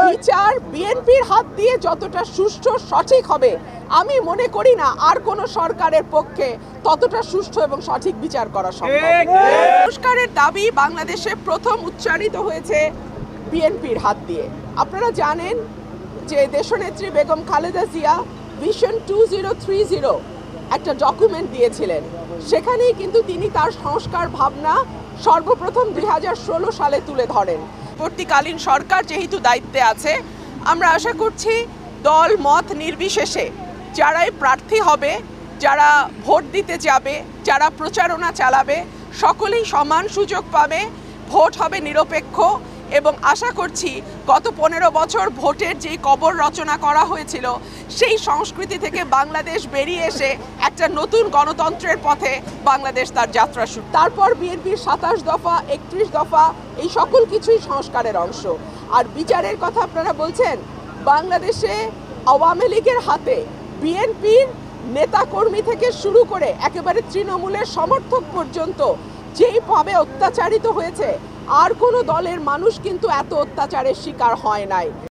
বিচার বিএনপির হাত দিয়ে যতটা সুষ্ঠু সঠিক হবে আমি মনে করি না আর কোন সরকারের পক্ষে ততটা সুষ্ঠু এবং সঠিক বিচার করা সম্ভব। সংস্কারের দাবি বাংলাদেশে প্রথম উচ্চারিত হয়েছে বিএনপির হাত দিয়ে। আপনারা জানেন যে দেশনেত্রী বেগম খালেদা জিয়া ভিশন 2030 একটা ডকুমেন্ট দিয়েছিলেন, সেখানেই কিন্তু তিনি তার সংস্কার ভাবনা সর্বপ্রথম 2016 সালে তুলে ধরেন। পরবর্তীকালীন সরকার যেহেতু দায়িত্বে আছে, আমরা আশা করছি দল মত নির্বিশেষে যারাই প্রার্থী হবে, যারা ভোট দিতে যাবে, যারা প্রচারণা চালাবে, সকলেই সমান সুযোগ পাবে। ভোট হবে নিরপেক্ষ এবং আশা করছি গত 15 বছর ভোটের যে কবর রচনা করা হয়েছিল সেই সংস্কৃতি থেকে বাংলাদেশ বেরিয়ে এসে একটা নতুন গণতন্ত্রের পথে বাংলাদেশ তার যাত্রা শুরু। তারপর বিএনপির 27 দফা 31 দফা এই সকল কিছুই সংস্কারের অংশ। আর বিচারের কথা আপনারা বলছেন, বাংলাদেশে আওয়ামী লীগের হাতে বিএনপির নেতাকর্মী থেকে শুরু করে একেবারে তৃণমূলের সমর্থক পর্যন্ত যেইভাবে অত্যাচারিত হয়েছে আর কোনো দলের মানুষ কিন্তু এত অত্যাচারের শিকার হয় নাই।